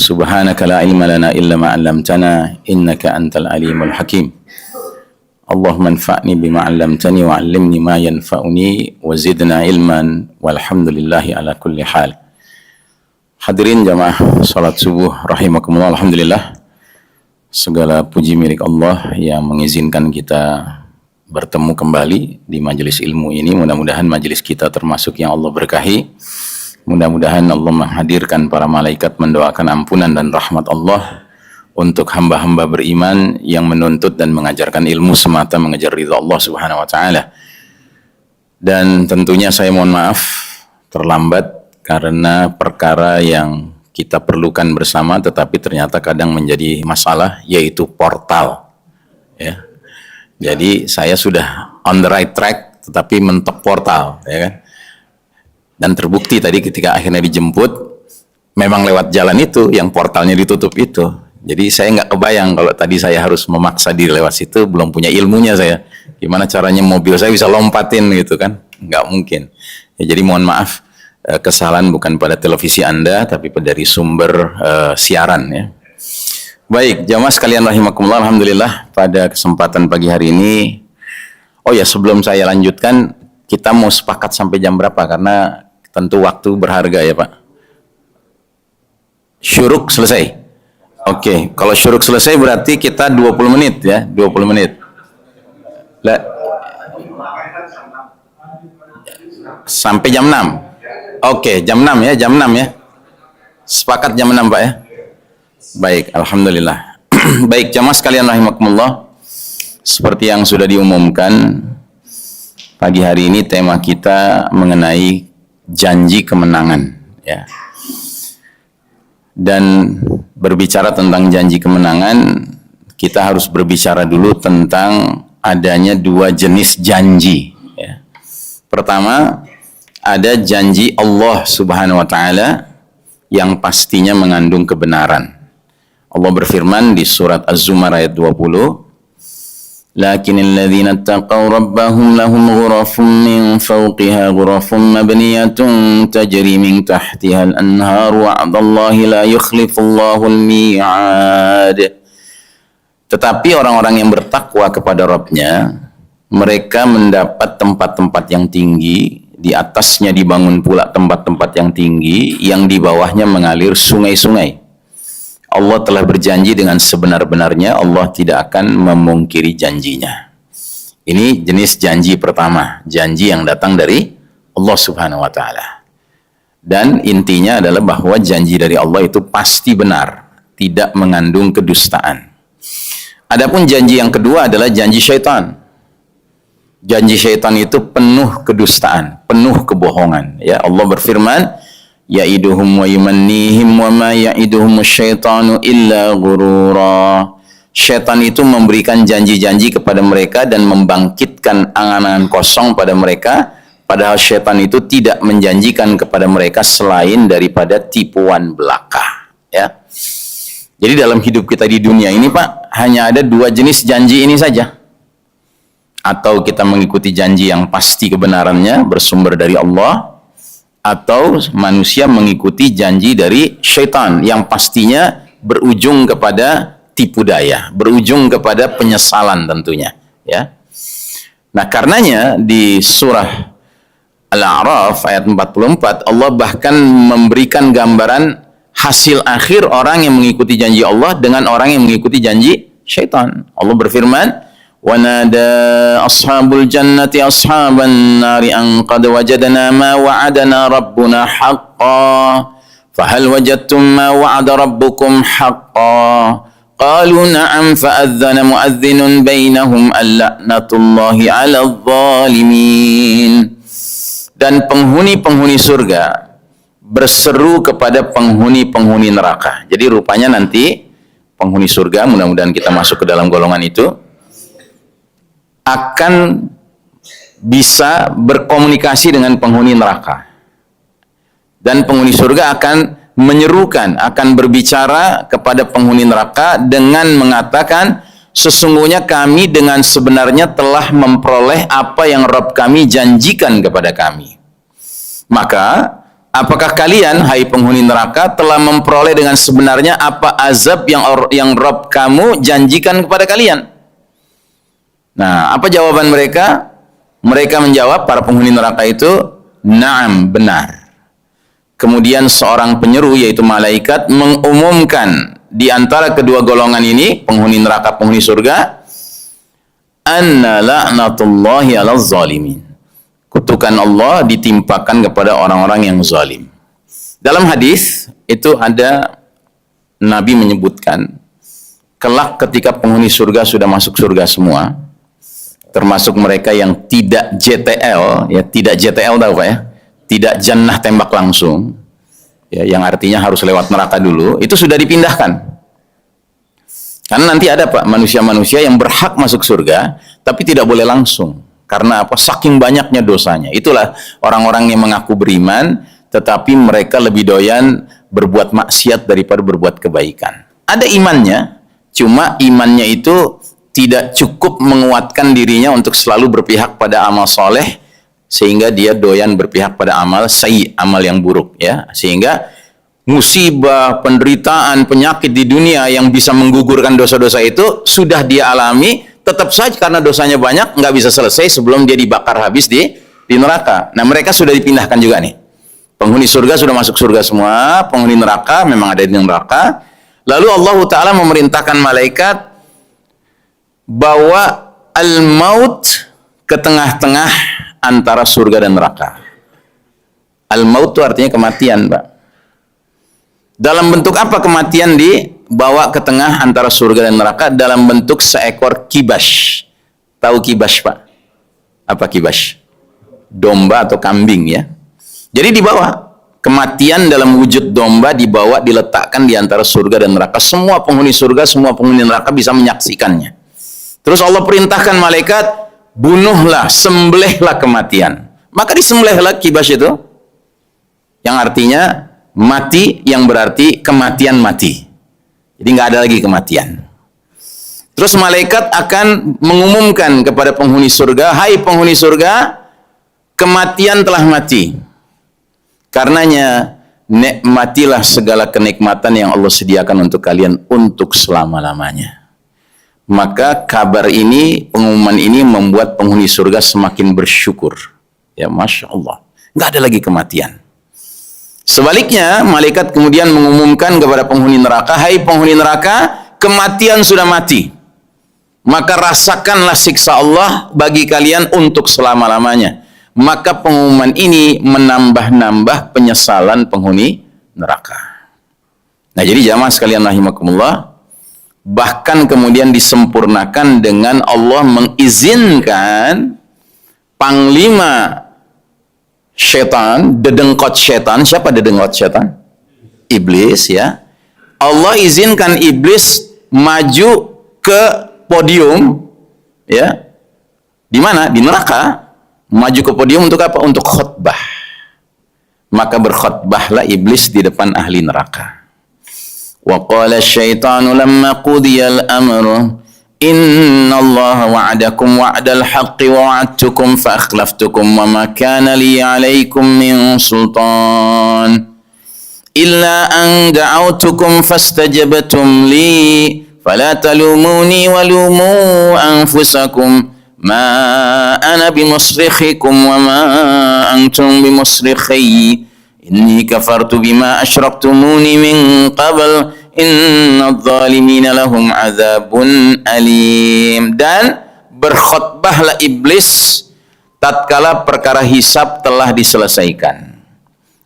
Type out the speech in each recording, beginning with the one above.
Subhanaka la ilma lana illa ma 'allamtana innaka antal alimul hakim. Allahumma anfa'ni bima 'allamtani wa 'allimni ma yanfa'uni wa zidna ilman walhamdulillahi ala kulli hal. Hadirin jamaah salat subuh rahimakumullah. Alhamdulillah, segala puji milik Allah yang mengizinkan kita bertemu kembali di majelis ilmu ini. Mudah-mudahan majelis kita termasuk yang Allah berkahi. Mudah-mudahan Allah menghadirkan para malaikat mendoakan ampunan dan rahmat Allah untuk hamba-hamba beriman yang menuntut dan mengajarkan ilmu semata mengejar ridha Allah Subhanahu wa taala. Dan tentunya saya mohon maaf terlambat karena perkara yang kita perlukan bersama tetapi ternyata kadang menjadi masalah, yaitu portal. Ya. Jadi saya sudah on the right track tetapi mentok portal, ya kan? Dan terbukti tadi ketika akhirnya dijemput, memang lewat jalan itu yang portalnya ditutup itu. Jadi saya nggak kebayang kalau tadi saya harus memaksa diri lewat situ, belum punya ilmunya saya. Gimana caranya mobil saya bisa lompatin gitu kan? Nggak mungkin. Ya, jadi mohon maaf, kesalahan bukan pada televisi Anda, tapi dari sumber siaran ya. Baik, jamaah sekalian rahimakumullah, alhamdulillah pada kesempatan pagi hari ini. Oh ya, sebelum saya lanjutkan, kita mau sepakat sampai jam berapa? Karena tentu waktu berharga ya Pak. Syuruk selesai. Oke, kalau syuruk selesai berarti kita 20 menit ya, 20 menit. Sampai jam 6. Oke, jam 6 ya, jam 6 ya. Sepakat jam 6 Pak ya. Baik, alhamdulillah. Baik, jamaah sekalian rahimakumullah. Seperti yang sudah diumumkan, pagi hari ini tema kita mengenai janji kemenangan ya. Dan berbicara tentang janji kemenangan, kita harus berbicara dulu tentang adanya dua jenis janji ya. Pertama, ada janji Allah Subhanahu wa taala yang pastinya mengandung kebenaran. Allah berfirman di surat Az-Zumar ayat 20, "Lakinnal ladzina taqaw rabbahum lahum ghurafun min fawqiha ghurafun mabniyatun tajri min tahtiha al-anhar wa'dallahi la yukhlifullahu al-mi'ad." Tetapi orang-orang yang bertakwa kepada Rabb-nya, mereka mendapat tempat-tempat yang tinggi, di atasnya dibangun pula tempat-tempat yang tinggi, yang di bawahnya mengalir sungai-sungai. Allah telah berjanji dengan sebenar-benarnya, Allah tidak akan memungkiri janjinya. Ini jenis janji pertama, janji yang datang dari Allah Subhanahu wa taala. Dan intinya adalah bahwa janji dari Allah itu pasti benar, tidak mengandung kedustaan. Adapun janji yang kedua adalah janji syaitan. Janji syaitan itu penuh kedustaan, penuh kebohongan. Ya, Allah berfirman, ya'iduhum wa yumannihim wa ma ya'iduhum syaitanu illa ghurura. Syaitan itu memberikan janji-janji kepada mereka dan membangkitkan angan-angan kosong pada mereka, padahal syaitan itu tidak menjanjikan kepada mereka selain daripada tipuan belaka ya. Jadi dalam hidup kita di dunia ini Pak, hanya ada dua jenis janji ini saja. Atau kita mengikuti janji yang pasti kebenarannya bersumber dari Allah, atau manusia mengikuti janji dari syaitan yang pastinya berujung kepada tipu daya, berujung kepada penyesalan tentunya ya. Nah, karenanya di surah Al-A'raf ayat 44 Allah bahkan memberikan gambaran hasil akhir orang yang mengikuti janji Allah dengan orang yang mengikuti janji syaitan. Allah berfirman, وَنَادَى أَصْحَابُ الْجَنَّةِ أَصْحَابَ النَّارِ أَنْ قَدْ وَجَدْنَا مَا وَعَدَنَا رَبُّنَا حَقًّا فَهَلْ وَجَدْتُمْ مَا وَعَدَ رَبُّكُمْ حَقًّا قَالُوا نَعَمْ فَأَذَّنَ مُؤَذِّنٌ بَيْنَهُمْ اللَّعْنَةُ اللَّهِ عَلَى الظَّالِمِينَ. Dan penghuni-penghuni surga berseru kepada penghuni-penghuni neraka. Jadi rupanya nanti penghuni surga, mudah-mudahan kita masuk ke dalam golongan itu, akan bisa berkomunikasi dengan penghuni neraka. Dan penghuni surga akan menyerukan, akan berbicara kepada penghuni neraka dengan mengatakan, sesungguhnya kami dengan sebenarnya telah memperoleh apa yang Rabb kami janjikan kepada kami. Maka apakah kalian, hai penghuni neraka, telah memperoleh dengan sebenarnya apa azab yang Rabb kamu janjikan kepada kalian? Nah, apa jawaban mereka? Mereka menjawab, para penghuni neraka itu, na'am, benar. Kemudian seorang penyeru, yaitu malaikat, mengumumkan di antara kedua golongan ini, penghuni neraka, penghuni surga, anna la'natullahi 'alal zalimin. Kutukan Allah ditimpakan kepada orang-orang yang zalim. Dalam hadis itu ada Nabi menyebutkan, kelak ketika penghuni surga sudah masuk surga semua, termasuk mereka yang tidak JTL, ya tidak JTL tahu Pak ya, tidak jannah tembak langsung, ya, yang artinya harus lewat neraka dulu, itu sudah dipindahkan. Karena nanti ada Pak manusia-manusia yang berhak masuk surga, tapi tidak boleh langsung. Karena apa? Saking banyaknya dosanya. Itulah orang-orang yang mengaku beriman, tetapi mereka lebih doyan berbuat maksiat daripada berbuat kebaikan. Ada imannya, cuma imannya itu tidak cukup menguatkan dirinya untuk selalu berpihak pada amal soleh, sehingga dia doyan berpihak pada amal sayyi, amal yang buruk, ya. Sehingga musibah, penderitaan, penyakit di dunia yang bisa menggugurkan dosa-dosa itu sudah dia alami, tetap saja karena dosanya banyak nggak bisa selesai sebelum dia dibakar habis di neraka. Nah, mereka sudah dipindahkan juga nih. Penghuni surga sudah masuk surga semua, penghuni neraka memang ada di neraka. Lalu Allah Ta'ala memerintahkan malaikat bawa al-maut ke tengah-tengah antara surga dan neraka. Al-maut itu artinya kematian, Pak. Dalam bentuk apa kematian dibawa ke tengah antara surga dan neraka? Dalam bentuk seekor kibas. Tahu kibas, Pak? Apa kibas? Domba atau kambing, ya. Jadi dibawa. Kematian dalam wujud domba dibawa, diletakkan di antara surga dan neraka. Semua penghuni surga, semua penghuni neraka bisa menyaksikannya. Terus Allah perintahkan malaikat, bunuhlah, sembelihlah kematian. Maka disembelihlah kibas itu, yang artinya mati, yang berarti kematian mati. Jadi nggak ada lagi kematian. Terus malaikat akan mengumumkan kepada penghuni surga, hai penghuni surga, kematian telah mati. Karenanya nikmatilah segala kenikmatan yang Allah sediakan untuk kalian untuk selama-lamanya. Maka kabar ini, pengumuman ini membuat penghuni surga semakin bersyukur. Ya, Masya Allah. Nggak ada lagi kematian. Sebaliknya, malaikat kemudian mengumumkan kepada penghuni neraka, hai penghuni neraka, kematian sudah mati. Maka rasakanlah siksa Allah bagi kalian untuk selama-lamanya. Maka pengumuman ini menambah-nambah penyesalan penghuni neraka. Nah, jadi jamaah sekalian rahimakumullah, bahkan kemudian disempurnakan dengan Allah mengizinkan panglima setan, dedengkot setan. Siapa dedengkot setan? Iblis, ya. Allah izinkan iblis maju ke podium, ya. Di mana? Di neraka. Maju ke podium untuk apa? Untuk khutbah. Maka berkhutbahlah iblis di depan ahli neraka. Wa qala asyaitanu lamma qudiyal amru inna Allah wa'adakum wa'dal haqqi wa wa'adtukum fa akhlaftukum wa ma kana li 'alaikum min sultan illa an da'awtukum fastajabtum li fala talumuni wa lumu anfusakum ma ana bimusrikhikum wa ma antum bimusrikhi inni kafartu bima asyraktumuni min qabl inna adh-dhalimina lahum adzabun alim. Dan berkhutbahlah iblis tatkala perkara hisab telah diselesaikan.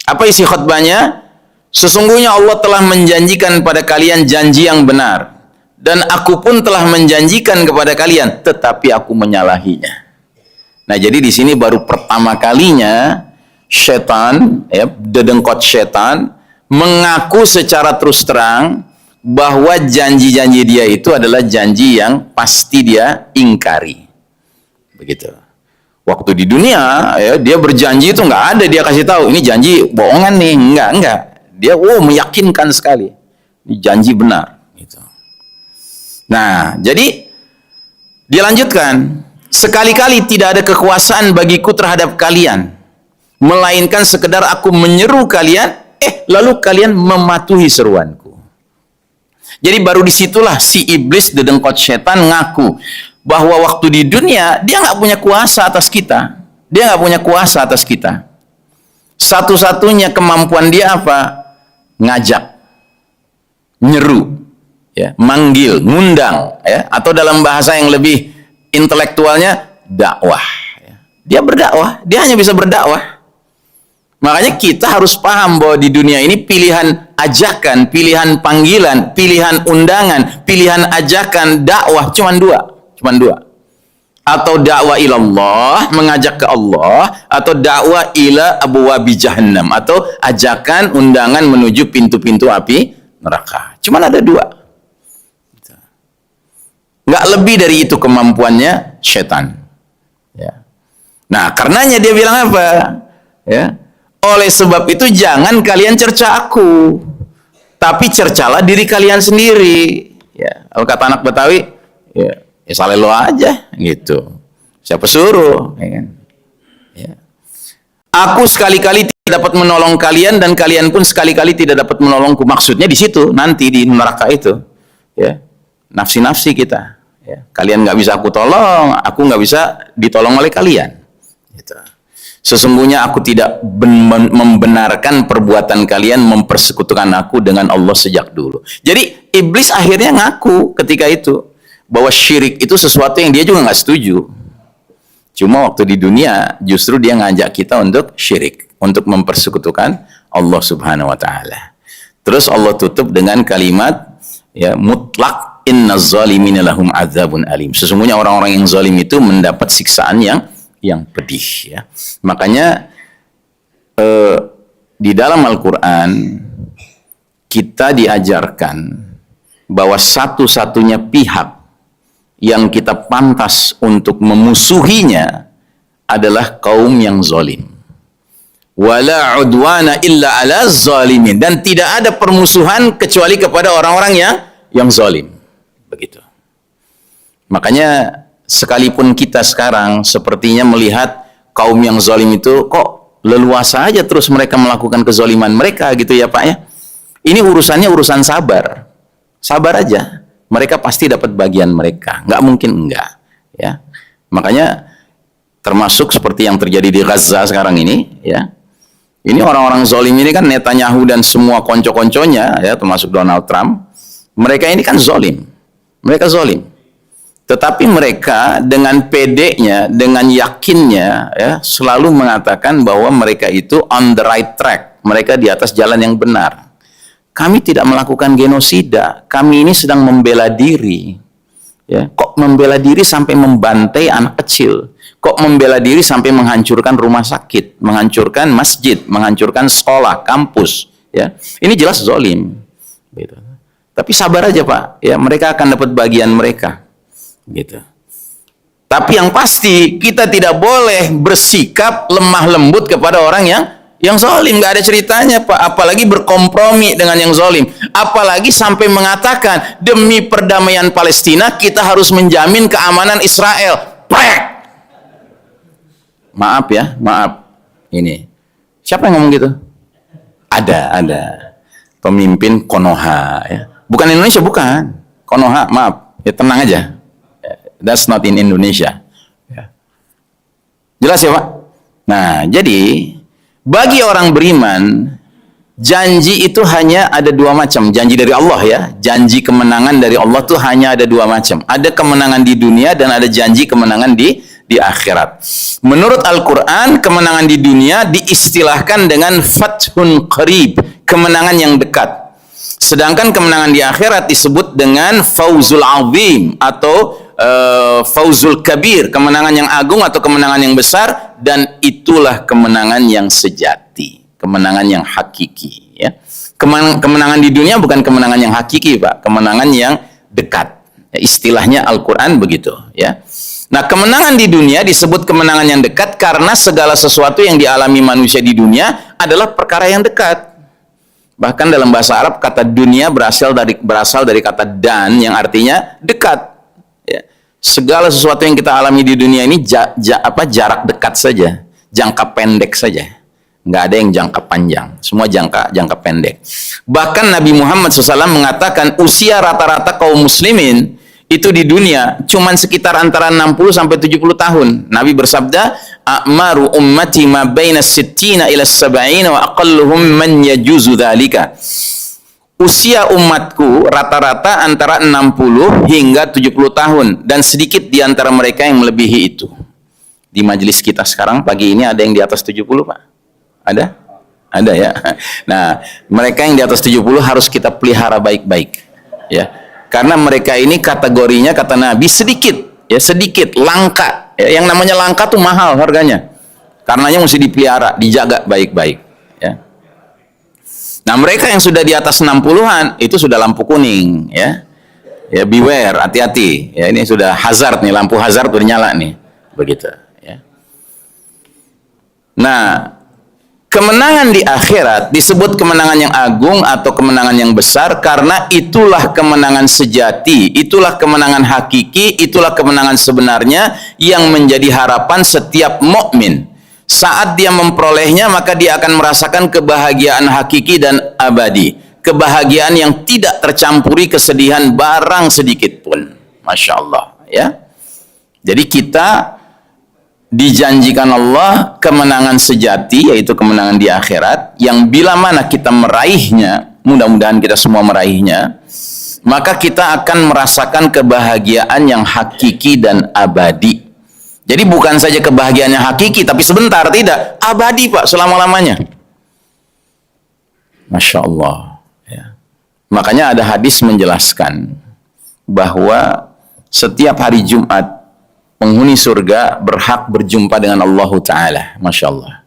Apa isi khutbahnya? Sesungguhnya Allah telah menjanjikan pada kalian janji yang benar, dan aku pun telah menjanjikan kepada kalian, tetapi aku menyalahinya. Nah, jadi di sini baru pertama kalinya setan, ya, dedengkot setan mengaku secara terus terang bahwa janji-janji dia itu adalah janji yang pasti dia ingkari. Begitu. Waktu di dunia, ya, dia berjanji itu nggak ada dia kasih tahu ini janji bohongan nih, enggak. Dia meyakinkan sekali ini janji benar. Gitu. Nah, jadi dia lanjutkan, sekali-kali tidak ada kekuasaan bagiku terhadap kalian, melainkan sekedar aku menyeru kalian, lalu kalian mematuhi seruanku. Jadi baru disitulah si iblis dedengkot setan ngaku bahwa waktu di dunia dia nggak punya kuasa atas kita. Dia nggak punya kuasa atas kita. Satu-satunya kemampuan dia apa? Ngajak, nyeru, ya, manggil, ngundang, ya, atau dalam bahasa yang lebih intelektualnya dakwah. Dia berdakwah, dia hanya bisa berdakwah. Makanya kita harus paham bahwa di dunia ini pilihan ajakan, pilihan panggilan, pilihan undangan, pilihan ajakan dakwah cuma dua. Atau dakwah ilallah, mengajak ke Allah, atau dakwah ila abwabi jahannam, atau ajakan undangan menuju pintu-pintu api neraka. Cuma ada dua. Nggak lebih dari itu kemampuannya setan. Ya. Nah, karenanya dia bilang apa? Ya. Oleh sebab itu jangan kalian cerca aku, tapi cercalah diri kalian sendiri. Ya, kalau kata anak Betawi, ya salelo aja gitu. Siapa suruh? Ya kan? Ya. Aku sekali-kali tidak dapat menolong kalian dan kalian pun sekali-kali tidak dapat menolongku. Maksudnya di situ nanti di neraka itu, ya nafsi-nafsi kita. Ya. Kalian nggak bisa aku tolong, aku nggak bisa ditolong oleh kalian. Gitu. Sesungguhnya aku tidak membenarkan perbuatan kalian mempersekutukan aku dengan Allah sejak dulu. Jadi iblis akhirnya ngaku ketika itu bahwa syirik itu sesuatu yang dia juga nggak setuju. Cuma waktu di dunia justru dia ngajak kita untuk syirik, untuk mempersekutukan Allah Subhanahu wa taala. Terus Allah tutup dengan kalimat ya mutlak innaz zalimina lahum adzabun alim. Sesungguhnya orang-orang yang zalim itu mendapat siksaan yang pedih, ya. Makanya di dalam Al-Quran kita diajarkan bahwa satu-satunya pihak yang kita pantas untuk memusuhinya adalah kaum yang zalim. Wala udwana illa ala zalimin, dan tidak ada permusuhan kecuali kepada orang-orang yang zalim. Begitu. Makanya sekalipun kita sekarang sepertinya melihat kaum yang zalim itu kok leluasa aja terus mereka melakukan kezaliman mereka gitu ya Pak ya. Ini urusannya urusan sabar. Sabar aja. Mereka pasti dapat bagian mereka. Nggak mungkin enggak. Ya. Makanya termasuk seperti yang terjadi di Gaza sekarang ini. Ya. Ini orang-orang zalim ini kan Netanyahu dan semua konco-konconya ya, termasuk Donald Trump. Mereka ini kan zalim. Mereka zalim. Tetapi mereka dengan pedenya, dengan yakinnya, ya, selalu mengatakan bahwa mereka itu on the right track. Mereka di atas jalan yang benar. Kami tidak melakukan genosida. Kami ini sedang membela diri. Ya, kok membela diri sampai membantai anak kecil? Kok membela diri sampai menghancurkan rumah sakit, menghancurkan masjid, menghancurkan sekolah, kampus? Ya, ini jelas zalim. Gitu. Tapi sabar aja Pak. Ya, mereka akan dapat bagian mereka. Gitu. Tapi yang pasti kita tidak boleh bersikap lemah lembut kepada orang yang zalim. Nggak ada ceritanya Pak, apalagi berkompromi dengan yang zalim, apalagi sampai mengatakan demi perdamaian Palestina kita harus menjamin keamanan Israel. Prek. Maaf ya, maaf. Ini siapa yang ngomong gitu? Ada pemimpin Konoha ya. Bukan Indonesia, bukan Konoha, maaf ya, tenang aja. That's not in Indonesia. Ya. Jelas ya Pak? Nah, jadi bagi orang beriman, janji itu hanya ada dua macam. Janji dari Allah ya. Janji kemenangan dari Allah itu hanya ada dua macam. Ada kemenangan di dunia dan ada janji kemenangan di akhirat. Menurut Al-Quran, kemenangan di dunia diistilahkan dengan fathun qarib, kemenangan yang dekat. Sedangkan kemenangan di akhirat disebut dengan fauzul azim atau fauzul kabir, kemenangan yang agung atau kemenangan yang besar, dan itulah kemenangan yang sejati, kemenangan yang hakiki ya. Kemenangan di dunia bukan kemenangan yang hakiki Pak, kemenangan yang dekat ya, istilahnya Al-Quran begitu ya. Nah, kemenangan di dunia disebut kemenangan yang dekat karena segala sesuatu yang dialami manusia di dunia adalah perkara yang dekat. Bahkan dalam bahasa Arab kata dunia berasal dari kata dan yang artinya dekat. Ya. Segala sesuatu yang kita alami di dunia ini jarak dekat saja, jangka pendek saja. Nggak ada yang jangka panjang, semua jangka pendek. Bahkan Nabi Muhammad SAW mengatakan usia rata-rata kaum muslimin itu di dunia cuman sekitar antara 60 sampai 70 tahun. Nabi bersabda, "A'maru ummati ma baina sittina ila sab'ina wa aqalluhum man yajuzu dzalika." Usia umatku rata-rata antara 60 hingga 70 tahun dan sedikit di antara mereka yang melebihi itu. Di majelis kita sekarang pagi ini ada yang di atas 70, Pak? Ada? Ada ya. Nah, mereka yang di atas 70 harus kita pelihara baik-baik. Ya. Karena mereka ini kategorinya kata Nabi sedikit, ya sedikit, langka. Ya, yang namanya langka tuh mahal harganya. Karenanya mesti dipelihara, dijaga baik-baik, ya. Nah, mereka yang sudah di atas 60-an itu sudah lampu kuning, ya. Ya, beware, hati-hati. Ya, ini sudah hazard nih, lampu hazard udah nyala nih. Begitu, ya. Nah, kemenangan di akhirat disebut kemenangan yang agung atau kemenangan yang besar karena itulah kemenangan sejati, itulah kemenangan hakiki, itulah kemenangan sebenarnya yang menjadi harapan setiap mukmin. Saat dia memperolehnya maka dia akan merasakan kebahagiaan hakiki dan abadi, kebahagiaan yang tidak tercampuri kesedihan barang sedikit pun. Masya Allah, ya. Jadi kita dijanjikan Allah kemenangan sejati, yaitu kemenangan di akhirat, yang bila mana kita meraihnya, mudah-mudahan kita semua meraihnya, maka kita akan merasakan kebahagiaan yang hakiki dan abadi. Jadi bukan saja kebahagiaan yang hakiki, tapi sebentar, tidak, abadi Pak, selama-lamanya. Masya Allah. Ya. Makanya ada hadis menjelaskan bahwa setiap hari Jumat penghuni surga berhak berjumpa dengan Allah Ta'ala. Masya Allah.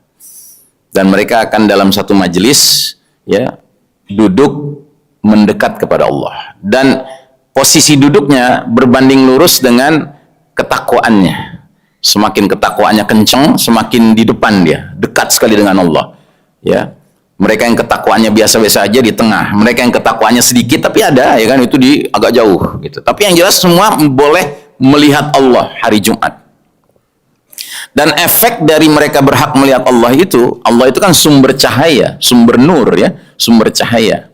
Dan mereka akan dalam satu majelis, ya, duduk mendekat kepada Allah. Dan posisi duduknya berbanding lurus dengan ketakwaannya. Semakin ketakwaannya kenceng, semakin di depan dia, dekat sekali dengan Allah. Ya. Mereka yang ketakwaannya biasa-biasa aja di tengah. Mereka yang ketakwaannya sedikit, tapi ada, ya kan, itu di agak jauh. Gitu. Tapi yang jelas semua boleh melihat Allah hari Jumat. Dan efek dari mereka berhak melihat Allah itu kan sumber cahaya, sumber nur, ya, sumber cahaya.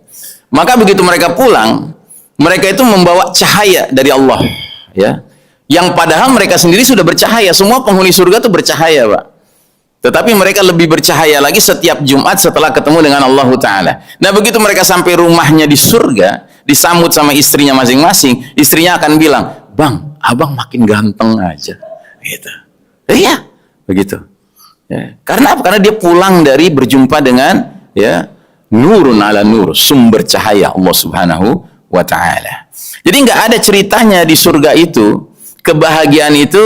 Maka begitu mereka pulang, mereka itu membawa cahaya dari Allah, ya. Yang padahal mereka sendiri sudah bercahaya, semua penghuni surga itu bercahaya, Pak. Tetapi mereka lebih bercahaya lagi setiap Jumat setelah ketemu dengan Allah Ta'ala. Nah, begitu mereka sampai rumahnya di surga, disambut sama istrinya masing-masing, istrinya akan bilang, "Bang, abang makin ganteng aja." Gitu. Iya, begitu. Ya. Karena apa? Karena dia pulang dari berjumpa dengan, ya, nurun ala nur, sumber cahaya Allah Subhanahu wa Ta'ala. Jadi nggak ada ceritanya di surga itu kebahagiaan itu,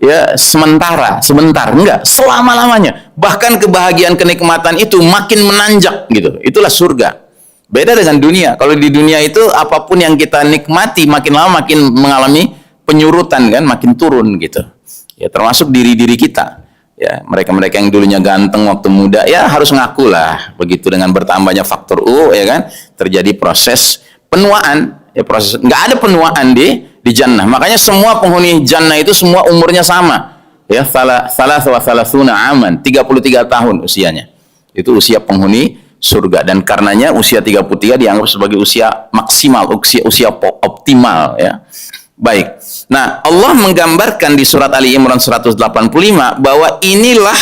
ya, sebentar, enggak, selama-lamanya. Bahkan kebahagiaan kenikmatan itu makin menanjak gitu. Itulah surga. Beda dengan dunia. Kalau di dunia itu apapun yang kita nikmati makin lama makin mengalami penyurutan, kan, makin turun gitu. Ya, termasuk diri-diri kita. Ya, mereka-mereka yang dulunya ganteng waktu muda, ya harus ngaku lah. Begitu dengan bertambahnya faktor U, ya kan, terjadi proses penuaan. Ya, proses nggak ada penuaan di jannah. Makanya semua penghuni jannah itu semua umurnya sama. Ya, salasuna aman, 33 tahun usianya. Itu usia penghuni surga, dan karenanya usia 33 dianggap sebagai usia maksimal, usia optimal, ya. Baik. Nah, Allah menggambarkan di surat Ali Imran 185 bahwa inilah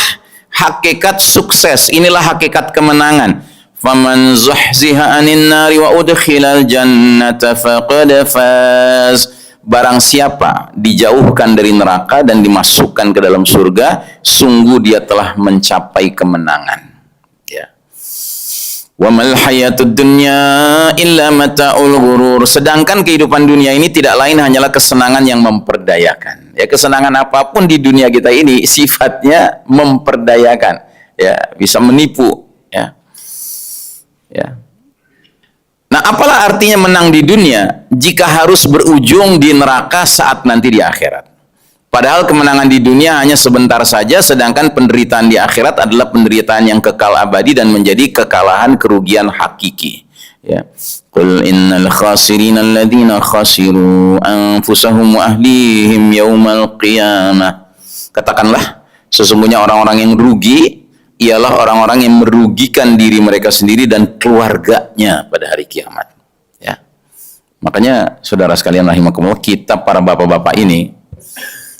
hakikat sukses, inilah hakikat kemenangan. Faman zuhziha 'anil nari wa udkhilal jannata faqad faz. Barang siapa dijauhkan dari neraka dan dimasukkan ke dalam surga, sungguh dia telah mencapai kemenangan. Ya. Wa mal hayatud dunya illa mata'ul ghurur. Sedangkan kehidupan dunia ini tidak lain hanyalah kesenangan yang memperdayakan. Ya, kesenangan apapun di dunia kita ini sifatnya memperdayakan. Ya, bisa menipu, ya. Ya. Nah, apalah artinya menang di dunia jika harus berujung di neraka saat nanti di akhirat? Padahal kemenangan di dunia hanya sebentar saja, sedangkan penderitaan di akhirat adalah penderitaan yang kekal abadi dan menjadi kekalahan, kerugian hakiki. Ya. Qul innal khasirina alladziina khasiru anfusahum wa ahlihim yaumal qiyamah. Katakanlah, sesungguhnya orang-orang yang rugi ialah orang-orang yang merugikan diri mereka sendiri dan keluarganya pada hari kiamat. Ya. Makanya saudara sekalian rahimakumullah, kita para bapak-bapak ini,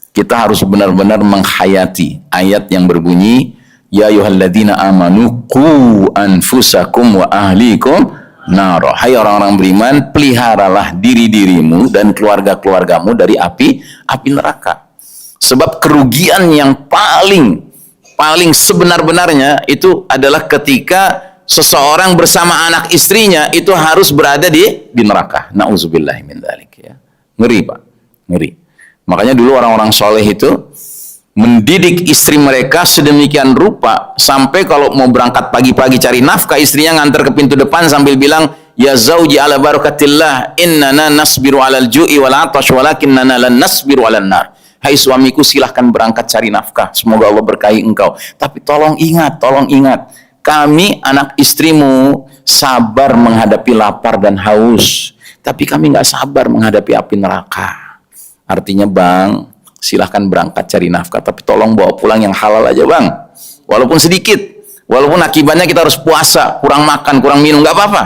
kita harus benar-benar menghayati ayat yang berbunyi, ya ayyuhalladzina amanu qu anfusakum wa ahlikum naro. Hai orang-orang beriman, peliharalah diri-dirimu dan keluarga-keluargamu dari api neraka. Sebab kerugian yang paling sebenar-benarnya itu adalah ketika seseorang bersama anak istrinya itu harus berada di neraka. Nauzubillahi min dzalik, ya. Ngeri, Pak. Ngeri. Makanya dulu orang-orang soleh itu mendidik istri mereka sedemikian rupa sampai kalau mau berangkat pagi-pagi cari nafkah, istrinya nganter ke pintu depan sambil bilang, ya zauji ala barakatillah innana nasbiru alal ju'i wal atash walakinnana lan nasbiru alan nar. Hai suamiku, silahkan berangkat cari nafkah, semoga Allah berkahi engkau, tapi tolong ingat, kami anak istrimu sabar menghadapi lapar dan haus, tapi kami nggak sabar menghadapi api neraka. Artinya bang, silahkan berangkat cari nafkah, tapi tolong bawa pulang yang halal aja bang, walaupun sedikit, walaupun akibatnya kita harus puasa, kurang makan, kurang minum, nggak apa-apa,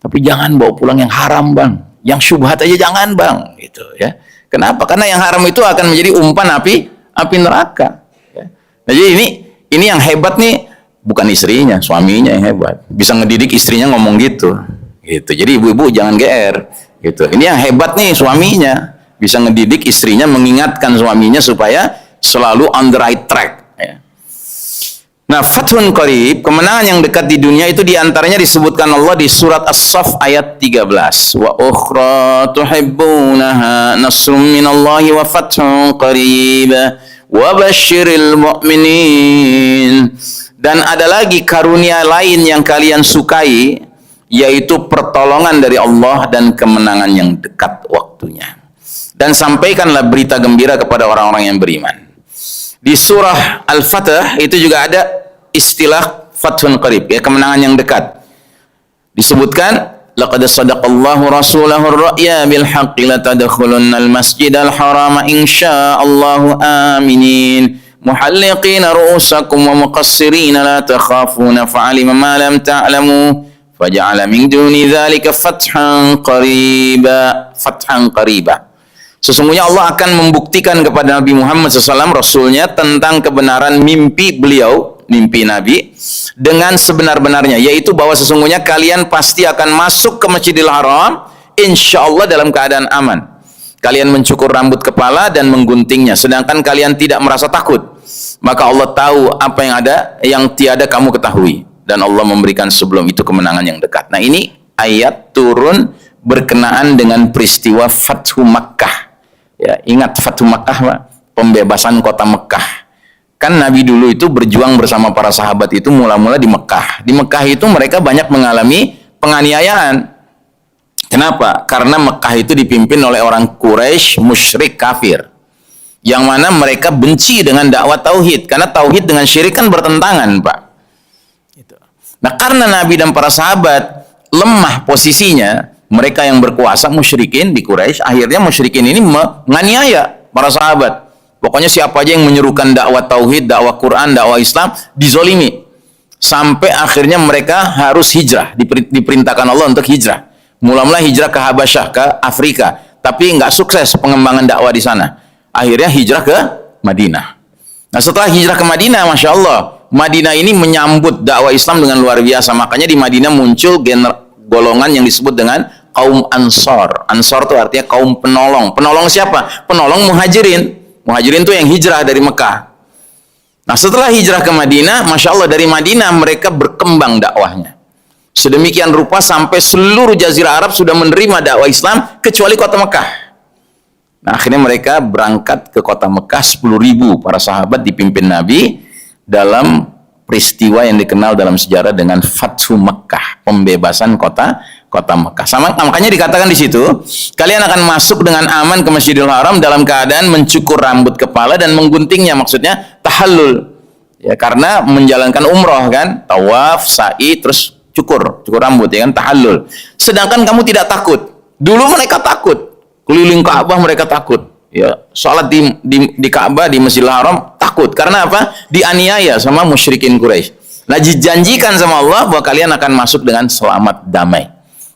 tapi jangan bawa pulang yang haram bang, yang syubhat aja jangan bang, gitu ya. Kenapa? Karena yang haram itu akan menjadi umpan api neraka. Ya. Nah, jadi ini yang hebat nih, bukan istrinya, suaminya yang hebat, bisa ngedidik istrinya ngomong gitu. Jadi ibu-ibu jangan GR. Gitu. Ini yang hebat nih, suaminya bisa ngedidik istrinya, mengingatkan suaminya supaya selalu on the right track. Ya. Nah, fathun qarib, kemenangan yang dekat di dunia itu diantaranya disebutkan Allah di surat As-Saff ayat 13. Wa ukhra tuhibbunaha nasrum minallahi wa fathun qarib wa basyiril mu'minin. Dan ada lagi karunia lain yang kalian sukai, yaitu pertolongan dari Allah dan kemenangan yang dekat waktunya. Dan sampaikanlah berita gembira kepada orang-orang yang beriman. Di surah Al-Fatah itu juga ada istilah fathun qarib, ya, kemenangan yang dekat. Disebutkan, laqad sadaqallahu rasulahu ar-ra'ya bil haqqi la tadkhulunnal masjidal harama insyaallahu aminin muhalliqina ru'usakum wa muqassirina la takhafuna fa'alima ma lam ta'lamu faja'ala min duni dzalika fathan qariba. Sesungguhnya Allah akan membuktikan kepada Nabi Muhammad SAW, Rasulnya, tentang kebenaran mimpi beliau, mimpi Nabi, dengan sebenar-benarnya, yaitu bahwa sesungguhnya kalian pasti akan masuk ke Masjidil Haram, insya Allah dalam keadaan aman. Kalian mencukur rambut kepala dan mengguntingnya, sedangkan kalian tidak merasa takut. Maka Allah tahu apa yang ada, yang tiada kamu ketahui. Dan Allah memberikan sebelum itu kemenangan yang dekat. Nah, ini ayat turun berkenaan dengan peristiwa Fathu Makkah. Ya, ingat Fathu Makkah, Pak, pembebasan kota Mekah. Kan Nabi dulu itu berjuang bersama para sahabat itu mula-mula di Mekah. Di Mekah itu mereka banyak mengalami penganiayaan. Kenapa? Karena Mekah itu dipimpin oleh orang Quraisy musyrik kafir, yang mana mereka benci dengan dakwah tauhid, karena tauhid dengan syirik kan bertentangan, Pak. Nah, karena Nabi dan para sahabat lemah posisinya, mereka yang berkuasa musyrikin di Quraisy, akhirnya musyrikin ini menganiaya para sahabat. Pokoknya siapa aja yang menyerukan dakwah tauhid, dakwah Quran, dakwah Islam, dizolimi. Sampai akhirnya mereka harus hijrah, diperintahkan Allah untuk hijrah. Mula-mula hijrah ke Habasyah, ke Afrika, tapi nggak sukses pengembangan dakwah di sana. Akhirnya hijrah ke Madinah. Nah, setelah hijrah ke Madinah, Masya Allah, Madinah ini menyambut dakwah Islam dengan luar biasa. Makanya di Madinah muncul golongan yang disebut dengan kaum Ansor. Ansor itu artinya kaum penolong. Penolong siapa? Penolong muhajirin. Muhajirin itu yang hijrah dari Mekah. Nah, setelah hijrah ke Madinah, Masya Allah, dari Madinah mereka berkembang dakwahnya. Sedemikian rupa sampai seluruh jazirah Arab sudah menerima dakwah Islam kecuali kota Mekah. Nah, akhirnya mereka berangkat ke kota Mekah, 10.000 para sahabat dipimpin Nabi dalam peristiwa yang dikenal dalam sejarah dengan Fathu Mekah, pembebasan kota Mekah. Makanya dikatakan di situ, kalian akan masuk dengan aman ke Masjidil Haram dalam keadaan mencukur rambut kepala dan mengguntingnya, maksudnya tahallul. Ya, karena menjalankan umroh kan, tawaf, sa'i, terus cukur rambut, ya kan, tahallul. Sedangkan kamu tidak takut. Dulu mereka takut, keliling Ka'bah mereka takut, ya, sholat di Ka'bah, di Masjidil Haram, takut. Karena apa? Dianiaya sama musyrikin Quraisy. Nah, dijanjikan sama Allah bahwa kalian akan masuk dengan selamat damai.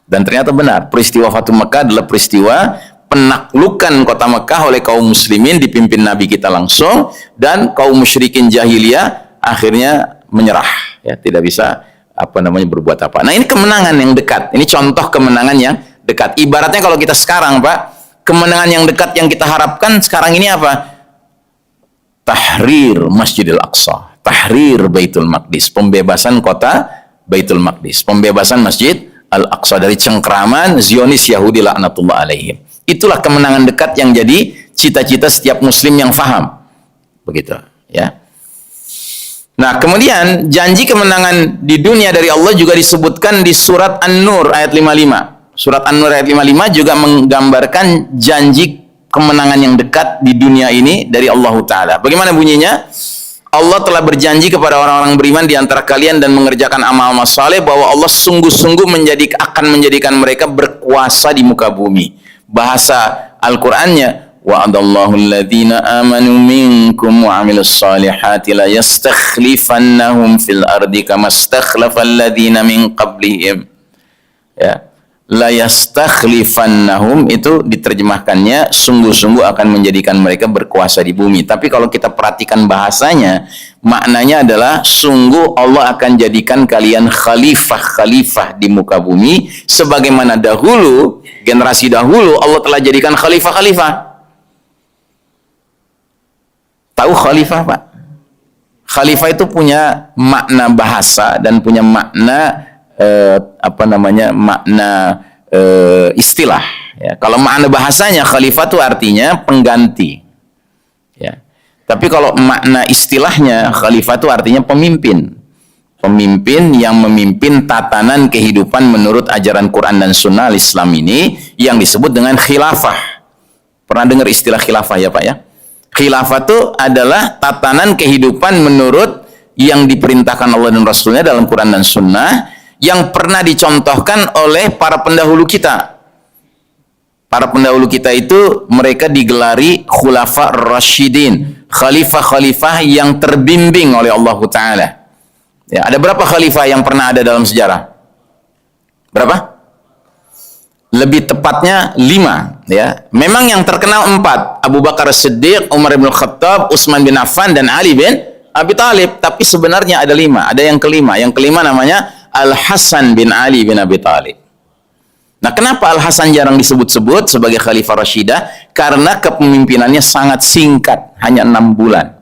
Dan ternyata benar, peristiwa Fatu Mekah adalah peristiwa penaklukan kota Mekah oleh kaum muslimin dipimpin Nabi kita langsung, dan kaum musyrikin jahiliyah akhirnya menyerah, ya, tidak bisa berbuat apa. Nah, ini kemenangan yang dekat. Ini contoh kemenangan yang dekat. Ibaratnya kalau kita sekarang, Pak, kemenangan yang dekat yang kita harapkan sekarang ini apa? Tahrir Masjidil Aqsa, tahrir Baitul Maqdis, pembebasan kota Baitul Maqdis, pembebasan Masjid Al-Aqsa dari cengkraman Zionis Yahudi laknatullah alaihim. Itulah kemenangan dekat yang jadi cita-cita setiap muslim yang faham. Begitu, ya. Nah, kemudian janji kemenangan di dunia dari Allah juga disebutkan di surat An-Nur ayat 55. Surat An-Nur ayat 55 juga menggambarkan janji kemenangan yang dekat di dunia ini dari Allah Ta'ala. Bagaimana bunyinya? Allah telah berjanji kepada orang-orang beriman di antara kalian dan mengerjakan amal-amal saleh bahwa Allah sungguh-sungguh akan menjadikan mereka berkuasa di muka bumi. Bahasa Al-Qur'annya, wa'adallahu alladhina amanu minkum wa 'amilus salihati la yastakhlifannahum fil ardi kama istakhlafal ladzina min qablihim. Ya. La yastakhlifannahum itu diterjemahkannya sungguh-sungguh akan menjadikan mereka berkuasa di bumi. Tapi kalau kita perhatikan bahasanya, maknanya adalah sungguh Allah akan jadikan kalian khalifah-khalifah di muka bumi sebagaimana dahulu, generasi dahulu Allah telah jadikan khalifah-khalifah. Tahu khalifah, Pak? Khalifah itu punya makna bahasa dan punya makna makna istilah, ya. Kalau makna bahasanya khalifah itu artinya pengganti, ya. Tapi kalau makna istilahnya khalifah itu artinya pemimpin yang memimpin tatanan kehidupan menurut ajaran Quran dan Sunnah Islam ini yang disebut dengan khilafah. Pernah dengar istilah khilafah, ya Pak, ya? Khilafah itu adalah tatanan kehidupan menurut yang diperintahkan Allah dan Rasulnya dalam Quran dan Sunnah, yang pernah dicontohkan oleh para pendahulu kita. Para pendahulu kita itu mereka digelari khulafa rasyidin, khalifah-khalifah yang terbimbing oleh Allah Ta'ala. Ya, ada berapa khalifah yang pernah ada dalam sejarah? Berapa? Lebih tepatnya 5, ya. Memang yang terkenal 4, Abu Bakar As-Siddiq, Umar bin Khattab, Utsman bin Affan, dan Ali bin Abi Thalib. Tapi sebenarnya ada 5, ada yang kelima. Yang kelima namanya Al-Hasan bin Ali bin Abi Thalib. Nah, kenapa Al-Hasan jarang disebut-sebut sebagai Khalifah Rashidah? Karena kepemimpinannya sangat singkat, hanya 6 bulan.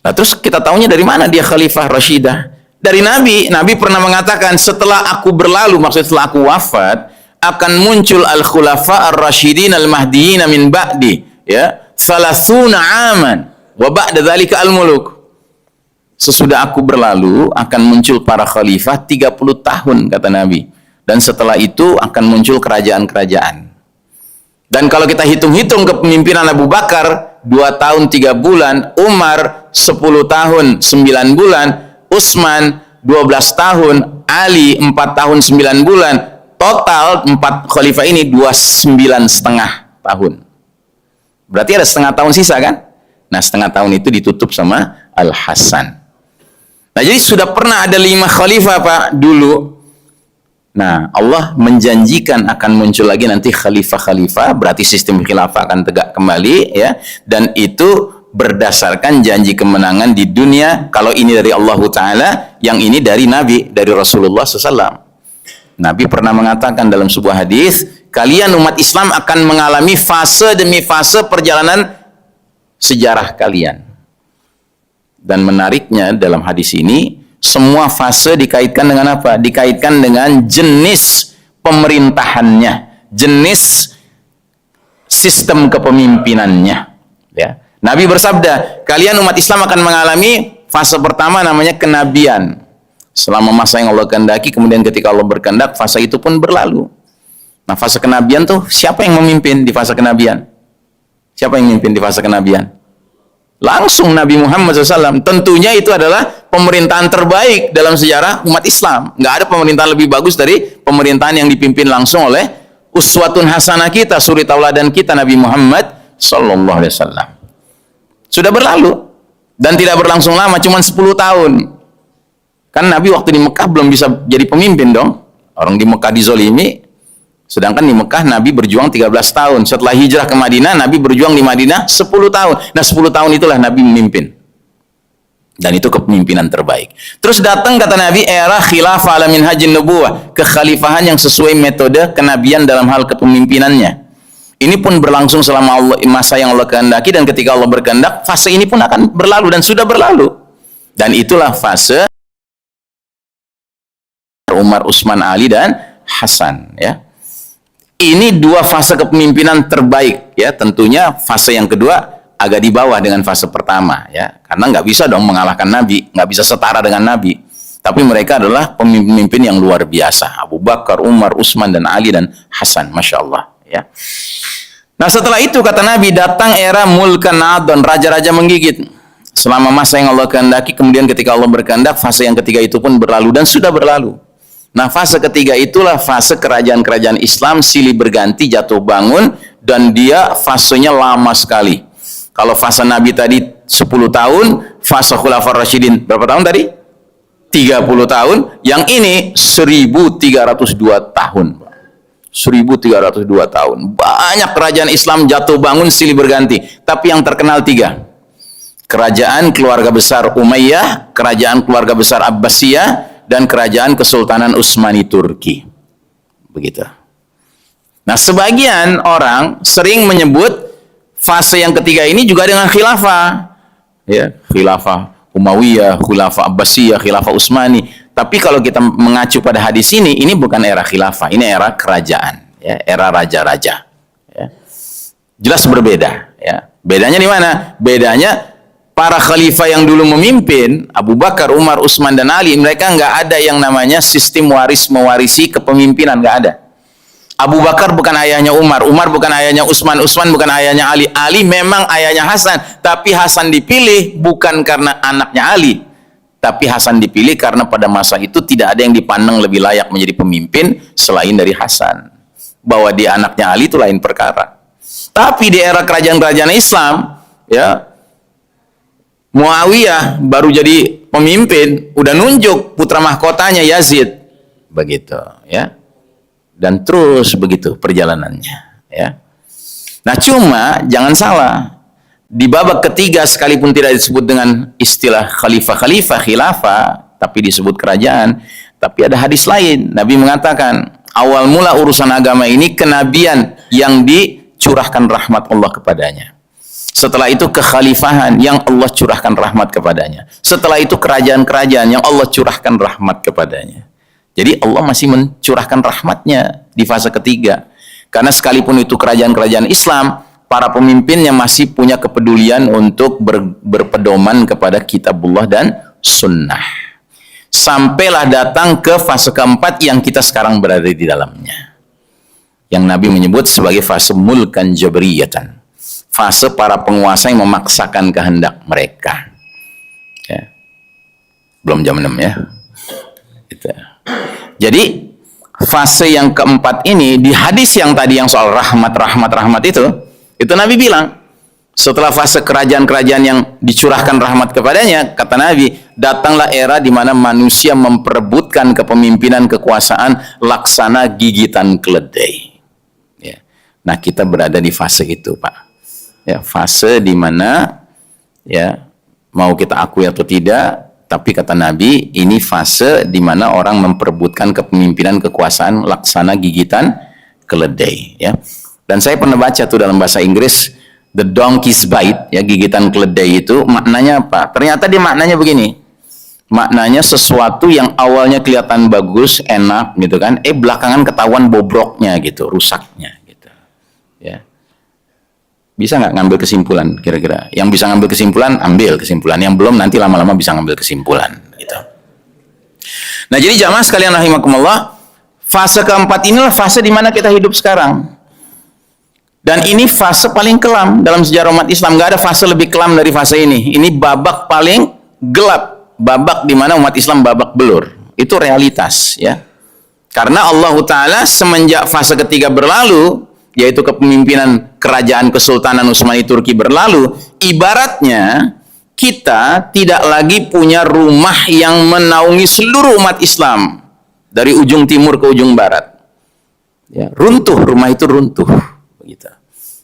Nah, terus kita tahunya dari mana dia Khalifah Rashidah? Dari Nabi. Nabi pernah mengatakan, setelah aku berlalu, maksudnya setelah aku wafat, akan muncul Al-Khulafa Ar-Rashidin Al-Mahdiyin min ba'di, ya, 30 aman, wa ba'da dzalika al-muluk. Sesudah aku berlalu akan muncul para khalifah 30 tahun, kata Nabi. Dan setelah itu akan muncul kerajaan-kerajaan. Dan kalau kita hitung-hitung kepemimpinan Abu Bakar 2 tahun 3 bulan, Umar 10 tahun 9 bulan, Utsman 12 tahun, Ali 4 tahun 9 bulan. Total 4 khalifah ini 29,5 tahun. Berarti ada setengah tahun sisa, kan? Nah, setengah tahun itu ditutup sama Al-Hasan. Nah, jadi sudah pernah ada 5 khalifah, Pak, dulu. Nah, Allah menjanjikan akan muncul lagi nanti khalifah-khalifah, berarti sistem khilafah akan tegak kembali, ya. Dan itu berdasarkan janji kemenangan di dunia. Kalau ini dari Allah Ta'ala, yang ini dari Nabi, dari Rasulullah SAW. Nabi pernah mengatakan dalam sebuah hadis, kalian umat Islam akan mengalami fase demi fase perjalanan sejarah kalian. Dan menariknya dalam hadis ini, semua fase dikaitkan dengan apa? Dikaitkan dengan jenis pemerintahannya, jenis sistem kepemimpinannya. Ya. Nabi bersabda, kalian umat Islam akan mengalami fase pertama namanya kenabian. Selama masa yang Allah kehendaki, kemudian ketika Allah berkehendak, fase itu pun berlalu. Nah, fase kenabian tuh siapa yang memimpin di fase kenabian? Siapa yang memimpin di fase kenabian? Langsung Nabi Muhammad SAW. Tentunya itu adalah pemerintahan terbaik dalam sejarah umat Islam. Nggak ada pemerintahan lebih bagus dari pemerintahan yang dipimpin langsung oleh uswatun hasanah kita, suri tauladan kita Nabi Muhammad sallallahu alaihi wasallam. Sudah berlalu dan tidak berlangsung lama, cuma 10 tahun. Kan Nabi waktu di Mekah belum bisa jadi pemimpin dong. Orang di Mekah dizolimi, sedangkan di Mekah Nabi berjuang 13 tahun. Setelah hijrah ke Madinah, Nabi berjuang di Madinah 10 tahun. Nah 10 tahun itulah Nabi memimpin. Dan itu kepemimpinan terbaik. Terus datang kata Nabi era khilafah ala minhajin nubuwah, kekhalifahan yang sesuai metode kenabian dalam hal kepemimpinannya. Ini pun berlangsung selama masa yang Allah kehendaki, dan ketika Allah berkehendak, fase ini pun akan berlalu dan sudah berlalu. Dan itulah fase Umar, Utsman, Ali dan Hasan, ya. Ini dua fase kepemimpinan terbaik, ya. Tentunya fase yang kedua agak di bawah dengan fase pertama, ya. Karena nggak bisa dong mengalahkan Nabi, nggak bisa setara dengan Nabi. Tapi mereka adalah pemimpin yang luar biasa. Abu Bakar, Umar, Utsman, dan Ali dan Hasan, masya Allah, ya. Nah setelah itu kata Nabi datang era mulkan adon, raja-raja menggigit. Selama masa yang Allah kehendaki, kemudian ketika Allah berkehendak, fase yang ketiga itu pun berlalu dan sudah berlalu. Nah fase ketiga itulah fase kerajaan-kerajaan Islam silih berganti, jatuh bangun, dan dia fasenya lama sekali. Kalau fase Nabi tadi 10 tahun, fase Khulafaur Rasyidin berapa tahun tadi? 30 tahun. Yang ini 1302 tahun. 1302 tahun. Banyak kerajaan Islam jatuh bangun silih berganti. Tapi yang terkenal 3. Kerajaan keluarga besar Umayyah, kerajaan keluarga besar Abbasiyah, dan kerajaan Kesultanan Utsmani Turki. Begitu. Nah, sebagian orang sering menyebut fase yang ketiga ini juga dengan khilafah. Ya, khilafah Umayyah, khilafah Abbasiyah, khilafah Utsmani. Tapi kalau kita mengacu pada hadis ini bukan era khilafah, ini era kerajaan, ya, era raja-raja. Ya. Jelas berbeda, ya. Bedanya di mana? Bedanya para khalifah yang dulu memimpin, Abu Bakar, Umar, Utsman, dan Ali, mereka nggak ada yang namanya sistem waris mewarisi kepemimpinan, nggak ada. Abu Bakar bukan ayahnya Umar, Umar bukan ayahnya Utsman, Utsman bukan ayahnya Ali, Ali memang ayahnya Hasan, tapi Hasan dipilih bukan karena anaknya Ali, tapi Hasan dipilih karena pada masa itu tidak ada yang dipandang lebih layak menjadi pemimpin selain dari Hasan. Bahwa dia anaknya Ali itu lain perkara. Tapi di era kerajaan-kerajaan Islam, ya, Muawiyah baru jadi pemimpin, udah nunjuk putra mahkotanya Yazid, begitu, ya, dan terus begitu perjalanannya, ya. Nah cuma jangan salah, di babak ketiga sekalipun tidak disebut dengan istilah khalifah-khalifah, khilafah, tapi disebut kerajaan, tapi ada hadis lain. Nabi mengatakan awal mula urusan agama ini kenabian yang dicurahkan rahmat Allah kepadanya. Setelah itu kekhalifahan yang Allah curahkan rahmat kepadanya. Setelah itu kerajaan-kerajaan yang Allah curahkan rahmat kepadanya. Jadi Allah masih mencurahkan rahmatnya di fase ketiga. Karena sekalipun itu kerajaan-kerajaan Islam, para pemimpinnya masih punya kepedulian untuk berpedoman kepada kitabullah dan sunnah. Sampailah datang ke fase keempat yang kita sekarang berada di dalamnya. Yang Nabi menyebut sebagai fase mulkan jabriyatan. Fase para penguasa yang memaksakan kehendak mereka, ya. Belum jam 6 ya gitu. Jadi fase yang keempat ini di hadis yang tadi yang soal rahmat itu Nabi bilang setelah fase kerajaan-kerajaan yang dicurahkan rahmat kepadanya, kata Nabi, datanglah era di mana manusia memperebutkan kepemimpinan kekuasaan laksana gigitan keledai, ya. Nah kita berada di fase itu, Pak. Ya, fase di mana, ya, mau kita akui atau tidak, tapi kata Nabi ini fase di mana orang memperebutkan kepemimpinan kekuasaan laksana gigitan keledai, ya. Dan saya pernah baca tuh dalam bahasa Inggris the donkey's bite, ya, gigitan keledai itu maknanya apa? Ternyata dia maknanya begini. Maknanya sesuatu yang awalnya kelihatan bagus, enak gitu kan, belakangan ketahuan bobroknya gitu, rusaknya gitu. Ya. Bisa nggak ngambil kesimpulan kira-kira? Yang bisa ngambil kesimpulan, ambil kesimpulan. Yang belum, nanti lama-lama bisa ngambil kesimpulan. Gitu. Nah jadi jamaah sekalian rahimakumullah, fase keempat inilah fase di mana kita hidup sekarang. Dan ini fase paling kelam dalam sejarah umat Islam. Nggak ada fase lebih kelam dari fase ini. Ini babak paling gelap. Babak di mana umat Islam babak belur. Itu realitas, ya. Karena Allah Ta'ala semenjak fase ketiga berlalu, yaitu kepemimpinan kerajaan Kesultanan Utsmani Turki berlalu, ibaratnya kita tidak lagi punya rumah yang menaungi seluruh umat Islam dari ujung timur ke ujung barat. Ya, runtuh, rumah itu runtuh. Begitu.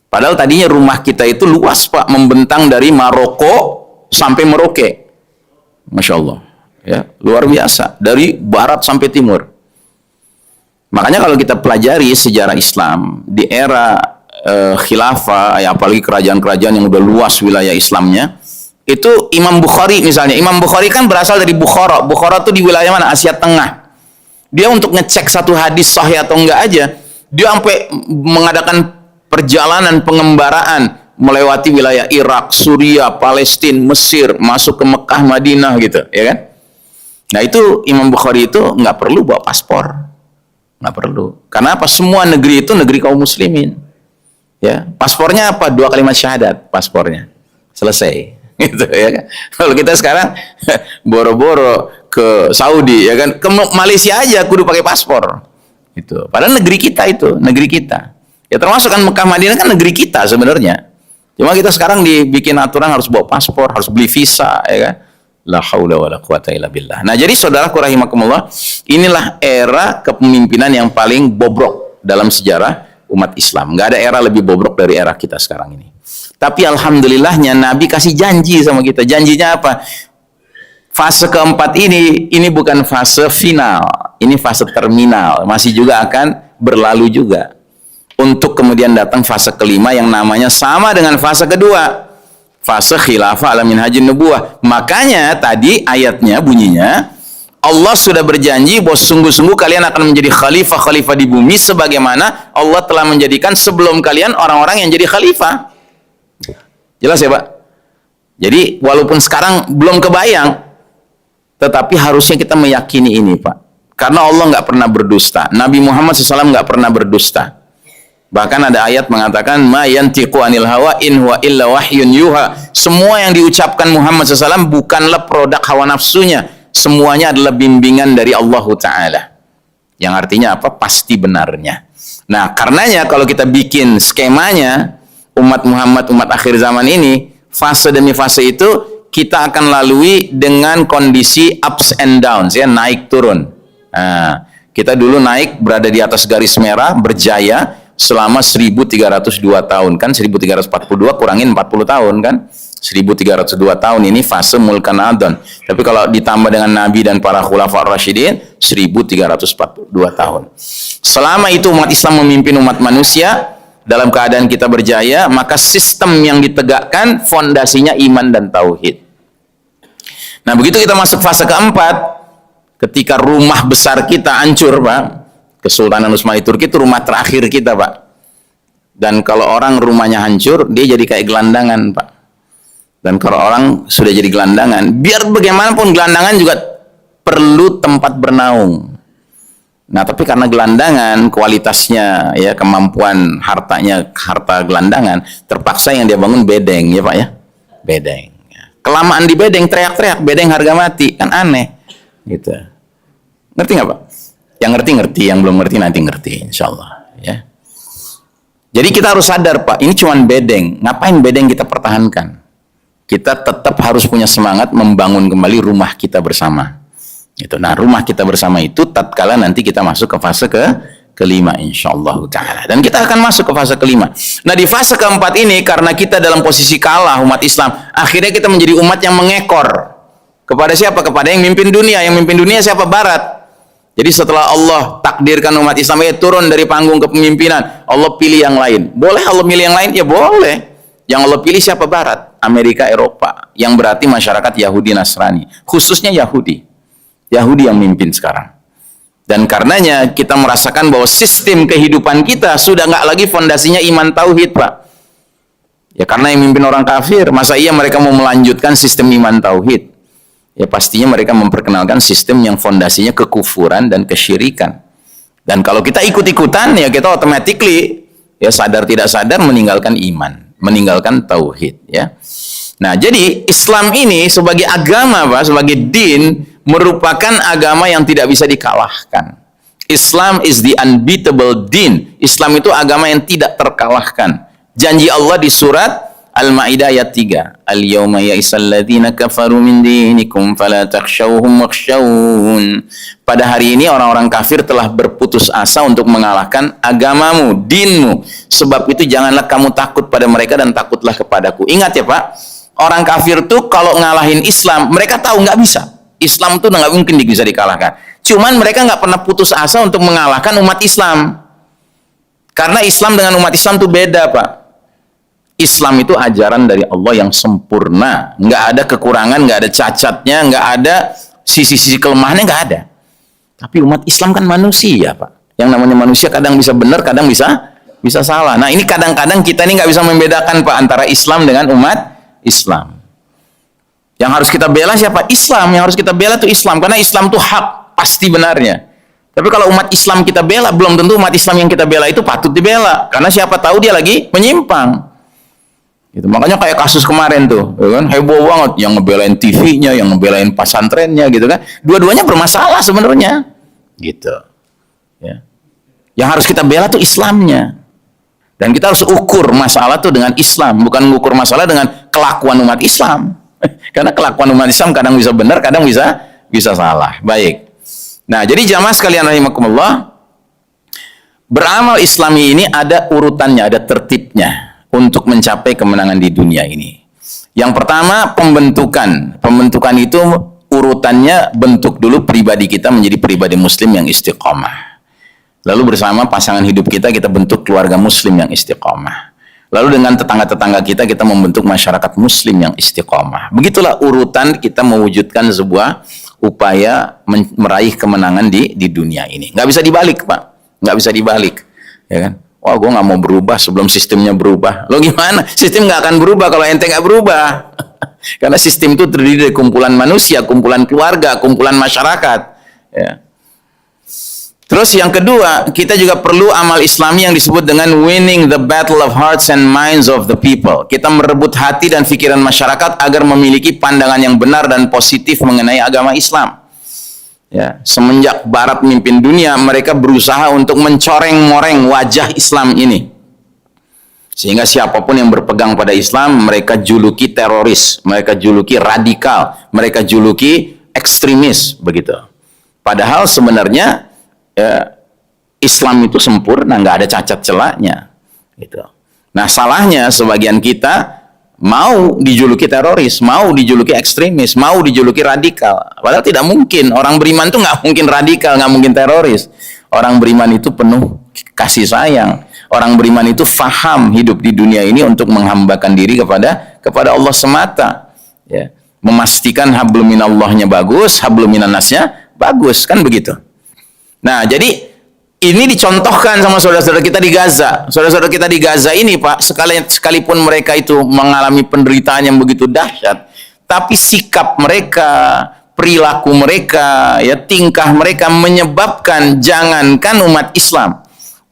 Padahal tadinya rumah kita itu luas, Pak, membentang dari Maroko sampai Merauke. Masya Allah. Ya, luar biasa. Dari barat sampai timur. Makanya kalau kita pelajari sejarah Islam di era khilafah, ya, apalagi kerajaan-kerajaan yang udah luas wilayah Islamnya, itu Imam Bukhari misalnya. Imam Bukhari kan berasal dari Bukhara. Bukhara itu di wilayah mana? Asia Tengah. Dia untuk ngecek satu hadis sahih atau enggak aja, dia sampai mengadakan perjalanan pengembaraan melewati wilayah Irak, Suriah, Palestina, Mesir, masuk ke Mekah, Madinah gitu, ya kan? Nah itu Imam Bukhari itu nggak perlu bawa paspor. Nggak perlu. Karena apa? Semua negeri itu negeri kaum muslimin. Ya, paspornya apa? 2 kalimat syahadat, paspornya. Selesai. Gitu ya kan. Kalau kita sekarang boro-boro ke Saudi ya kan, ke Malaysia aja kudu pakai paspor. Itu. Padahal negeri kita itu, negeri kita. Ya termasuk kan Mekah Madinah kan negeri kita sebenarnya. Cuma kita sekarang dibikin aturan harus bawa paspor, harus beli visa, ya kan. La haula wala quwata illa billah. Nah, jadi saudaraku rahimakumullah, inilah era kepemimpinan yang paling bobrok dalam sejarah umat Islam. Nggak ada era lebih bobrok dari era kita sekarang ini. Tapi alhamdulillahnya Nabi kasih janji sama kita. Janjinya apa? Fase keempat ini bukan fase final, ini fase terminal. Masih juga akan berlalu juga. Untuk kemudian datang fase kelima yang namanya sama dengan fase kedua. Fase khilafah ala minhajin nubuwah. Makanya tadi ayatnya bunyinya, Allah sudah berjanji bahwa sungguh-sungguh kalian akan menjadi khalifah-khalifah di bumi sebagaimana Allah telah menjadikan sebelum kalian orang-orang yang jadi khalifah. Jelas ya Pak? Jadi walaupun sekarang belum kebayang, tetapi harusnya kita meyakini ini Pak. Karena Allah nggak pernah berdusta. Nabi Muhammad SAW nggak pernah berdusta. Bahkan ada ayat mengatakan ma yantiqu anil hawa in huwa illa wahyun yuha. Semua yang diucapkan Muhammad SAW bukanlah produk hawa nafsunya. Semuanya adalah bimbingan dari Allah Ta'ala. Yang artinya apa? Pasti benarnya. Nah, karenanya kalau kita bikin skemanya, umat Muhammad, umat akhir zaman ini, fase demi fase itu kita akan lalui dengan kondisi ups and downs, ya, naik turun. Nah, kita dulu naik berada di atas garis merah, berjaya selama 1302 tahun, kan 1342 kurangin 40 tahun kan, 1302 tahun ini fase mulkan adon. Tapi kalau ditambah dengan Nabi dan para khulafa rasyidin 1342 tahun. Selama itu umat Islam memimpin umat manusia dalam keadaan kita berjaya, maka sistem yang ditegakkan fondasinya iman dan tauhid. Nah, begitu kita masuk fase keempat, ketika rumah besar kita hancur, Pak. Kesultanan Utsmani Turki itu rumah terakhir kita, Pak. Dan kalau orang rumahnya hancur, dia jadi kayak gelandangan, Pak. Dan kalau orang sudah jadi gelandangan, biar bagaimanapun gelandangan juga perlu tempat bernaung. Nah, tapi karena gelandangan kualitasnya, ya, kemampuan hartanya, harta gelandangan, terpaksa yang dia bangun bedeng, ya Pak ya. Bedeng. Kelamaan di bedeng, teriak-teriak, bedeng harga mati, kan aneh. Gitu. Ngerti nggak Pak? Yang ngerti, yang belum ngerti nanti ngerti, insya Allah. Ya. Jadi kita harus sadar Pak, ini cuma bedeng. Ngapain bedeng kita pertahankan? Kita tetap harus punya semangat membangun kembali rumah kita bersama. Gitu. Nah, rumah kita bersama itu tatkala nanti kita masuk ke fase kelima, insya Allah Ta'ala. Dan kita akan masuk ke fase kelima. Nah, di fase keempat ini, karena kita dalam posisi kalah umat Islam, akhirnya kita menjadi umat yang mengekor. Kepada siapa? Kepada yang mimpin dunia. Yang mimpin dunia siapa? Barat. Jadi setelah Allah takdirkan umat Islam turun dari panggung kepemimpinan, Allah pilih yang lain. Boleh Allah pilih yang lain? Ya boleh. Yang Allah pilih siapa? Barat, Amerika, Eropa. Yang berarti masyarakat Yahudi Nasrani. Khususnya Yahudi. Yahudi yang mimpin sekarang. Dan karenanya kita merasakan bahwa sistem kehidupan kita sudah nggak lagi fondasinya iman tauhid, Pak. Ya karena yang mimpin orang kafir, masa iya mereka mau melanjutkan sistem iman tauhid? Ya pastinya mereka memperkenalkan sistem yang fondasinya kekufuran dan kesyirikan. Dan kalau kita ikut-ikutan, ya kita automatically, ya sadar tidak sadar meninggalkan iman, meninggalkan tauhid, ya. Nah, jadi Islam ini sebagai agama, Pak, sebagai din, merupakan agama yang tidak bisa dikalahkan. Islam is the unbeatable din. Islam itu agama yang tidak terkalahkan. Janji Allah di surat Al-Maidah ayat 3. Al-yawma ya'isal ladzina kafaru min dinikum fala takhshawhum wakhshawun. Pada hari ini orang-orang kafir telah berputus asa untuk mengalahkan agamamu, dinmu. Sebab itu janganlah kamu takut pada mereka dan takutlah kepadaku. Ingat ya Pak, orang kafir tuh kalau ngalahin Islam, mereka tahu nggak bisa. Islam tuh nggak mungkin bisa dikalahkan. Cuman mereka nggak pernah putus asa untuk mengalahkan umat Islam. Karena Islam dengan umat Islam tuh beda Pak. Islam itu ajaran dari Allah yang sempurna, nggak ada kekurangan, nggak ada cacatnya, nggak ada sisi-sisi kelemahannya, nggak ada. Tapi umat Islam kan manusia, Pak. Yang namanya manusia kadang bisa benar, kadang bisa salah. Nah ini kadang-kadang kita ini nggak bisa membedakan Pak antara Islam dengan umat Islam. Yang harus kita bela siapa? Islam. Yang harus kita bela itu Islam, karena Islam itu hak, pasti benarnya. Tapi kalau umat Islam kita bela, belum tentu umat Islam yang kita bela itu patut dibela, karena siapa tahu dia lagi menyimpang. Gitu. Makanya kayak kasus kemarin tuh, ya kan, heboh banget, yang ngebelain TV-nya, yang ngebelain pesantrennya, gitu kan. Dua-duanya bermasalah sebenarnya, gitu. Ya. Yang harus kita bela tuh Islamnya, dan kita harus ukur masalah tuh dengan Islam, bukan mengukur masalah dengan kelakuan umat Islam. Karena kelakuan umat Islam kadang bisa benar, kadang bisa salah. Baik. Nah, jadi jamaah sekalian rahimakumullah, beramal Islami ini ada urutannya, ada tertibnya untuk mencapai kemenangan di dunia ini. Yang pertama, pembentukan. Pembentukan itu urutannya bentuk dulu pribadi kita menjadi pribadi muslim yang istiqomah. Lalu bersama pasangan hidup kita bentuk keluarga muslim yang istiqomah. Lalu dengan tetangga-tetangga kita membentuk masyarakat muslim yang istiqomah. Begitulah urutan kita mewujudkan sebuah upaya meraih kemenangan di dunia ini. Nggak bisa dibalik, Pak. Nggak bisa dibalik. Ya kan? Wah, gue nggak mau berubah sebelum sistemnya berubah. Lo gimana? Sistem nggak akan berubah kalau ente nggak berubah. Karena sistem itu terdiri dari kumpulan manusia, kumpulan keluarga, kumpulan masyarakat. Ya. Terus yang kedua, kita juga perlu amal Islami yang disebut dengan winning the battle of hearts and minds of the people. Kita merebut hati dan pikiran masyarakat agar memiliki pandangan yang benar dan positif mengenai agama Islam. Ya, semenjak Barat memimpin dunia, mereka berusaha untuk mencoreng-moreng wajah Islam ini. Sehingga siapapun yang berpegang pada Islam, mereka juluki teroris, mereka juluki radikal, mereka juluki ekstremis, begitu. Padahal sebenarnya ya, Islam itu sempurna, nggak ada cacat celahnya. Gitu. Nah, salahnya sebagian kita mau dijuluki teroris, mau dijuluki ekstremis, mau dijuluki radikal. Padahal tidak mungkin. Orang beriman itu nggak mungkin radikal, nggak mungkin teroris. Orang beriman itu penuh kasih sayang. Orang beriman itu faham hidup di dunia ini untuk menghambakan diri kepada Allah semata. Ya. Memastikan hablum minallahnya bagus, hablum minannasnya bagus, kan begitu. Nah, jadi ini dicontohkan sama saudara-saudara kita di Gaza. Saudara-saudara kita di Gaza ini, Pak, sekalipun mereka itu mengalami penderitaan yang begitu dahsyat, tapi sikap mereka, perilaku mereka, ya, tingkah mereka menyebabkan jangankan umat Islam,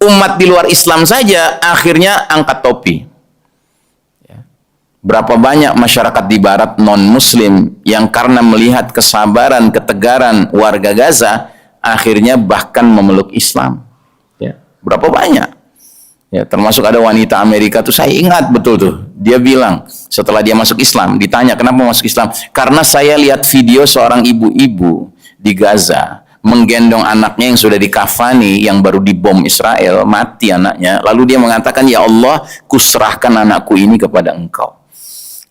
umat di luar Islam saja akhirnya angkat topi. Ya. Berapa banyak masyarakat di Barat non-Muslim yang karena melihat kesabaran, ketegaran warga Gaza, akhirnya bahkan memeluk Islam. Ya, berapa banyak? Ya, termasuk ada wanita Amerika tuh, saya ingat betul tuh. Dia bilang setelah dia masuk Islam, ditanya kenapa masuk Islam? Karena saya lihat video seorang ibu-ibu di Gaza menggendong anaknya yang sudah dikafani, yang baru dibom Israel, mati anaknya. Lalu dia mengatakan, ya Allah, kuserahkan anakku ini kepada Engkau.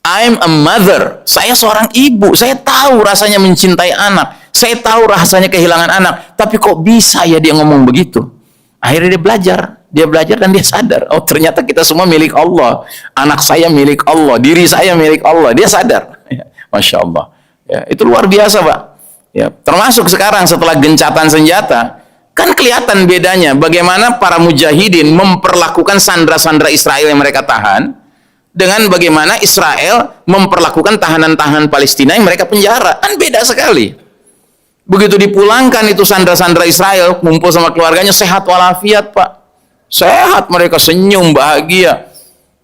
I'm a mother. Saya seorang ibu. Saya tahu rasanya mencintai anak. Saya tahu rasanya kehilangan anak, tapi kok bisa ya dia ngomong begitu? Akhirnya dia belajar dan dia sadar, oh ternyata kita semua milik Allah. Anak saya milik Allah, diri saya milik Allah. Dia sadar. Ya, Masya Allah. Ya, itu luar biasa, Pak. Ya, termasuk sekarang setelah gencatan senjata, kan kelihatan bedanya bagaimana para mujahidin memperlakukan sandera-sandera Israel yang mereka tahan, dengan bagaimana Israel memperlakukan tahanan-tahanan Palestina yang mereka penjara. Kan beda sekali. Begitu dipulangkan itu sandera-sandera Israel, kumpul sama keluarganya, sehat walafiat, Pak. Sehat, mereka senyum, bahagia.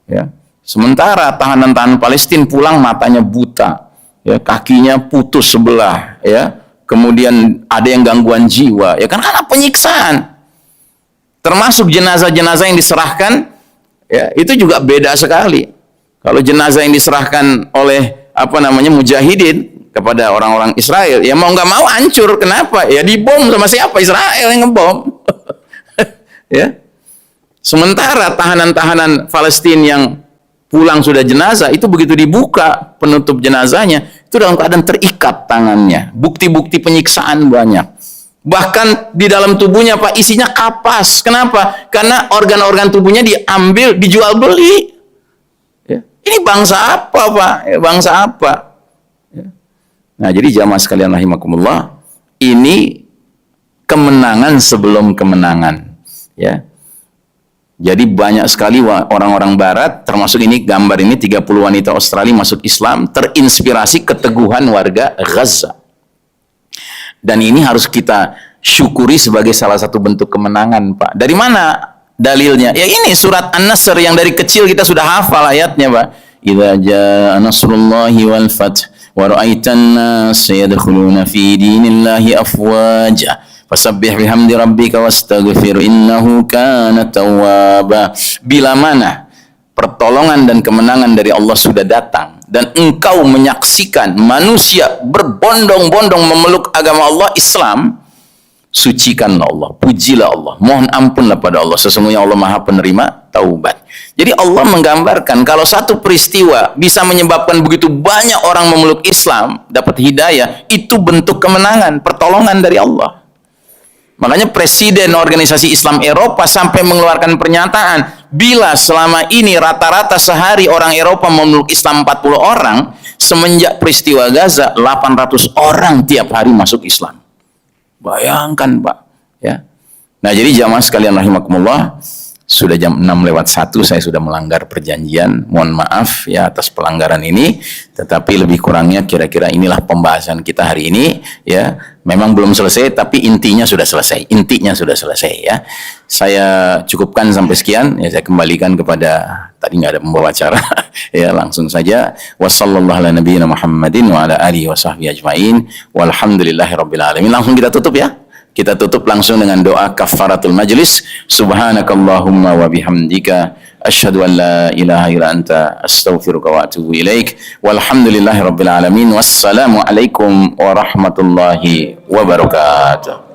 Ya. Sementara tahanan-tahanan Palestina pulang matanya buta, ya, kakinya putus sebelah, ya, kemudian ada yang gangguan jiwa, ya kan, karena penyiksaan. Termasuk jenazah-jenazah yang diserahkan, ya, itu juga beda sekali. Kalau jenazah yang diserahkan oleh mujahidin kepada orang-orang Israel, ya mau nggak mau hancur. Kenapa? Ya dibom sama siapa? Israel yang ngebom. Ya. Sementara tahanan-tahanan Palestina yang pulang sudah jenazah, itu begitu dibuka penutup jenazahnya, itu dalam keadaan terikat tangannya. Bukti-bukti penyiksaan banyak. Bahkan di dalam tubuhnya, Pak, isinya kapas. Kenapa? Karena organ-organ tubuhnya diambil, dijual beli. Ya. Ini bangsa apa, Pak? Ya, bangsa apa? Ya. Nah, jadi jamaah sekalian rahimakumullah, ini kemenangan sebelum kemenangan. Ya. Jadi banyak sekali orang-orang barat, termasuk ini gambar ini 30 wanita Australia masuk Islam, terinspirasi keteguhan warga Gaza. Dan ini harus kita syukuri sebagai salah satu bentuk kemenangan, Pak. Dari mana dalilnya? Ya ini surat An-Nasr yang dari kecil kita sudah hafal ayatnya, Pak. Idza jaa nasrullahi wal fath wa ra'aitan nas yadkhuluna fi dinillahi afwaja. Fasabbih bihamdi rabbika wastaghfir innahu kana tawwaba. Bila mana pertolongan dan kemenangan dari Allah sudah datang dan engkau menyaksikan manusia berbondong-bondong memeluk agama Allah Islam, sucikanlah Allah, pujilah Allah, mohon ampunlah pada Allah, sesungguhnya Allah Maha Penerima taubat. Jadi Allah menggambarkan kalau satu peristiwa bisa menyebabkan begitu banyak orang memeluk Islam, dapat hidayah, itu bentuk kemenangan, pertolongan dari Allah. Makanya Presiden Organisasi Islam Eropa sampai mengeluarkan pernyataan, bila selama ini rata-rata sehari orang Eropa memeluk Islam 40 orang, semenjak peristiwa Gaza 800 orang tiap hari masuk Islam. Bayangkan, Pak, ya. Nah, jadi jamaah sekalian rahimakumullah, sudah jam 6:01, saya sudah melanggar perjanjian. Mohon maaf ya atas pelanggaran ini, tetapi lebih kurangnya kira-kira inilah pembahasan kita hari ini, ya. Memang belum selesai, tapi intinya sudah selesai. Intinya sudah selesai, ya. Saya cukupkan sampai sekian, ya. Saya kembalikan kepada, tadi nggak ada pembawa acara, ya, langsung saja. Wassallallahu ala nabiyina Muhammadin wa ala alihi wa sahbihi ajmain. Walhamdulillahirabbil alamin. Langsung kita tutup, ya. Kita tutup langsung dengan doa kafaratul majlis. Subhanakallahumma wa bihamdika asyhadu an la ilaha illa anta astaghfiruka wa atubu ilaik. Walhamdulillahirabbil alamin. Wassalamu alaikum warahmatullahi wabarakatuh.